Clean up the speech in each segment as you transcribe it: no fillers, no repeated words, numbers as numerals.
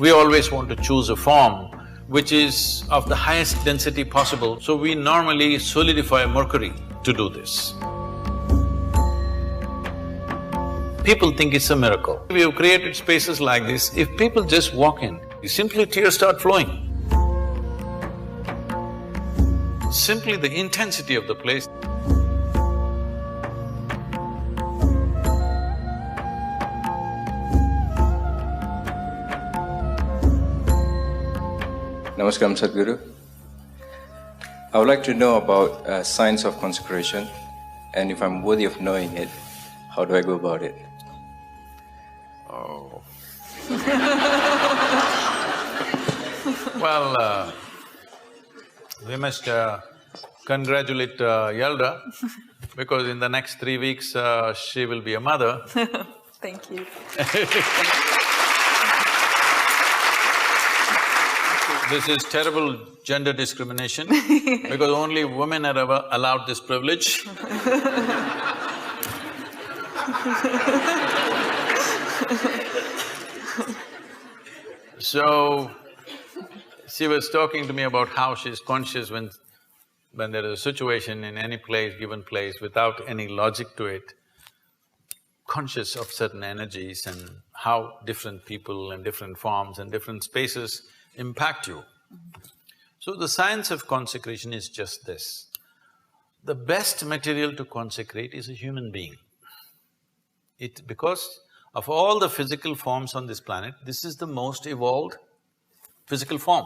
We always want to choose a form which is of the highest density possible, so we normally solidify mercury to do this. People think it's a miracle. We have created spaces like this, if people just walk in, simply tears start flowing. Simply the intensity of the place. Namaskaram, Sadhguru. I would like to know about science of consecration, and if I'm worthy of knowing it, how do I go about it? Oh. Well, we must congratulate Yelda, because in the next 3 weeks she will be a mother. Thank you. This is terrible gender discrimination because only women are ever allowed this privilege. So, she was talking to me about how she's conscious when there is a situation in any place, given place, without any logic to it, conscious of certain energies and how different people and different forms and different spaces impact you. So the science of consecration is just this. The best material to consecrate is a human being. Because of all the physical forms on this planet, this is the most evolved physical form.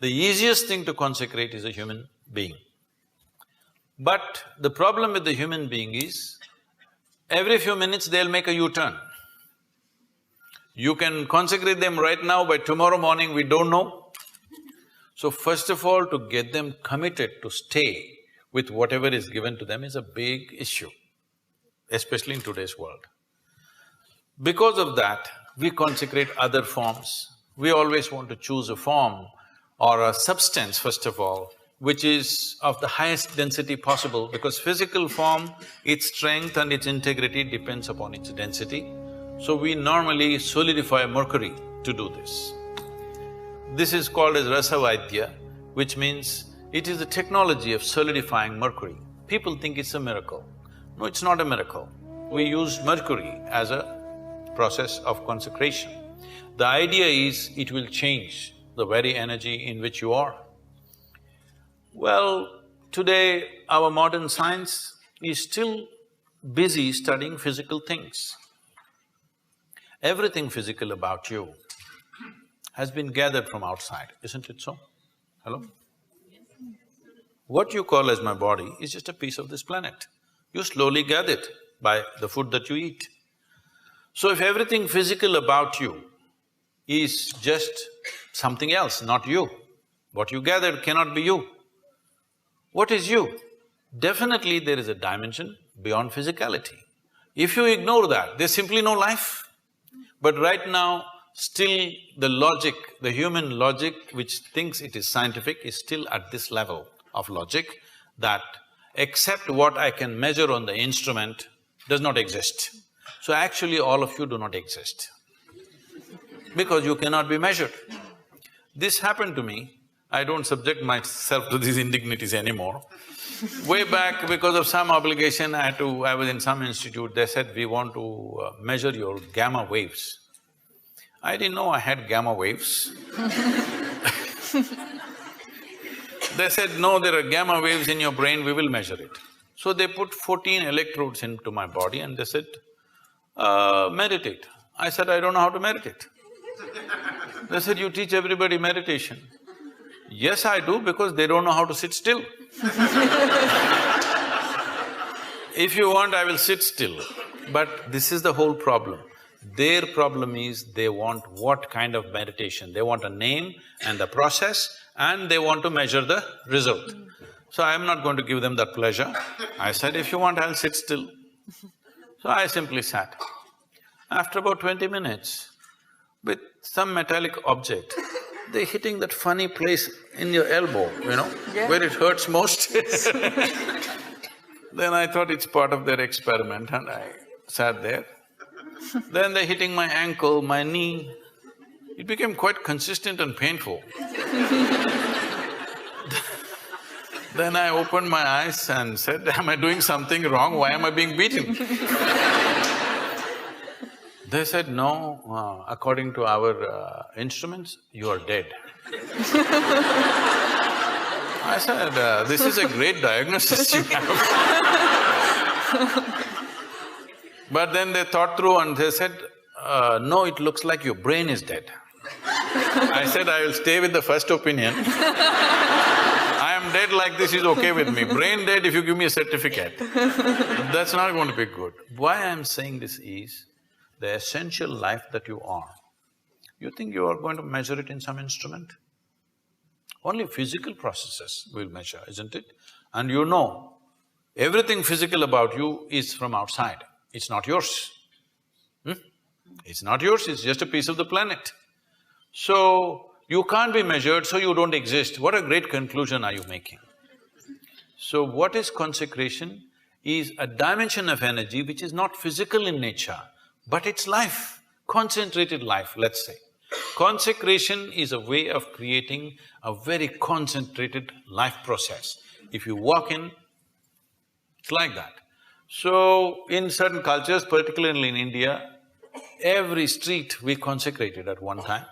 The easiest thing to consecrate is a human being. But the problem with the human being is, every few minutes they'll make a U-turn. You can consecrate them right now, by tomorrow morning we don't know. So first of all, to get them committed to stay with whatever is given to them is a big issue, especially in today's world. Because of that, we consecrate other forms. We always want to choose a form or a substance, first of all, which is of the highest density possible, because physical form, its strength and its integrity depends upon its density. So we normally solidify mercury to do this. This is called as Rasavaidya, which means it is the technology of solidifying mercury. People think it's a miracle. No, it's not a miracle. We use mercury as a process of consecration. The idea is it will change the very energy in which you are. Well, today our modern science is still busy studying physical things. Everything physical about you has been gathered from outside, isn't it so? Hello? What you call as my body is just a piece of this planet. You slowly gather it by the food that you eat. So if everything physical about you is just something else, not you, what you gathered cannot be you. What is you? Definitely there is a dimension beyond physicality. If you ignore that, there's simply no life. But right now, still the logic, the human logic which thinks it is scientific is still at this level of logic that except what I can measure on the instrument does not exist. So actually all of you do not exist because you cannot be measured. This happened to me. I don't subject myself to these indignities anymore. Way back, because of some obligation, I was in some institute, they said, we want to measure your gamma waves. I didn't know I had gamma waves. They said, no, there are gamma waves in your brain, we will measure it. So they put 14 electrodes into my body and they said, meditate. I said, I don't know how to meditate. They said, you teach everybody meditation. Yes, I do, because they don't know how to sit still. If you want, I will sit still. But this is the whole problem. Their problem is they want what kind of meditation? They want a name and the process and they want to measure the result. So I am not going to give them that pleasure. I said, if you want, I'll sit still. So I simply sat. After about 20 minutes, with some metallic object, they're hitting that funny place in your elbow, you know, where it hurts most. Then I thought it's part of their experiment and I sat there. Then they're hitting my ankle, my knee. It became quite consistent and painful. Then I opened my eyes and said, am I doing something wrong? Why am I being beaten? They said, no, according to our instruments, you are dead. I said, this is a great diagnosis you have. But then they thought through and they said, no, it looks like your brain is dead. I said, I will stay with the first opinion. I am dead like this is okay with me. Brain dead if you give me a certificate. That's not going to be good. Why I am saying this is, the essential life that you are, you think you are going to measure it in some instrument? Only physical processes will measure, isn't it? And you know, everything physical about you is from outside, it's not yours. It's not yours, it's just a piece of the planet. So, you can't be measured, so you don't exist. What a great conclusion are you making? So, what is consecration? Is a dimension of energy which is not physical in nature, but it's life, concentrated life, let's say. Consecration is a way of creating a very concentrated life process. If you walk in, it's like that. So, in certain cultures, particularly in India, every street we consecrated at one time.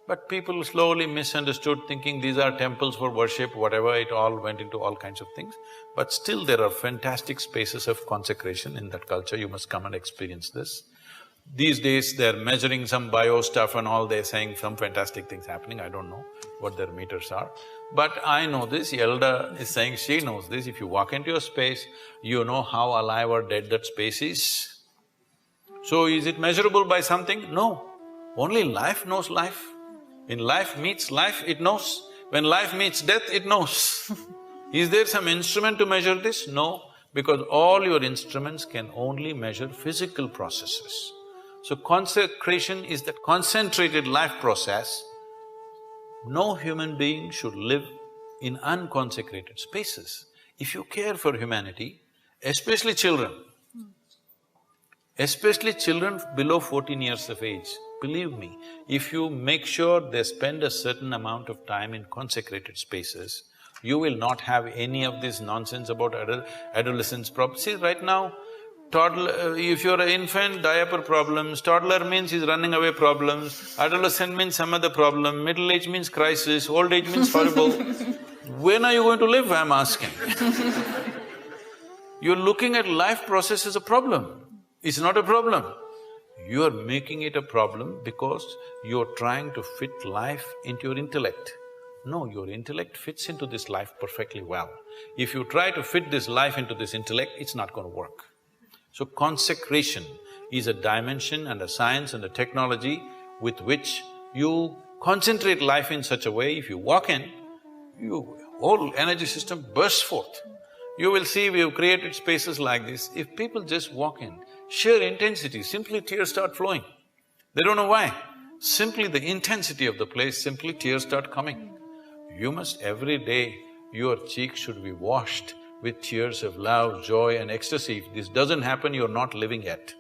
But people slowly misunderstood, thinking these are temples for worship, whatever, it all went into all kinds of things. But still there are fantastic spaces of consecration in that culture, you must come and experience this. These days they're measuring some bio stuff and all, they're saying some fantastic things happening, I don't know what their meters are. But I know this, Elder is saying she knows this, if you walk into a space, you know how alive or dead that space is. So is it measurable by something? No, only life knows life. When life meets life, it knows. When life meets death, it knows. Is there some instrument to measure this? No, because all your instruments can only measure physical processes. So consecration is that concentrated life process. No human being should live in unconsecrated spaces. If you care for humanity, especially children below 14 years of age, believe me, if you make sure they spend a certain amount of time in consecrated spaces, you will not have any of this nonsense about adolescence problems. See, right now, toddler… if you're an infant, diaper problems, toddler means he's running away problems, adolescent means some other problem, middle age means crisis, old age means horrible. When are you going to live, I'm asking? You're looking at life process as a problem. It's not a problem. You're making it a problem because you're trying to fit life into your intellect. No, your intellect fits into this life perfectly well. If you try to fit this life into this intellect, it's not going to work. So consecration is a dimension and a science and a technology with which you concentrate life in such a way, if you walk in, your whole energy system bursts forth. You will see we've created spaces like this, if people just walk in, sheer intensity, simply tears start flowing. They don't know why. Simply the intensity of the place, simply tears start coming. You must every day, your cheeks should be washed with tears of love, joy and ecstasy. If this doesn't happen, you're not living yet.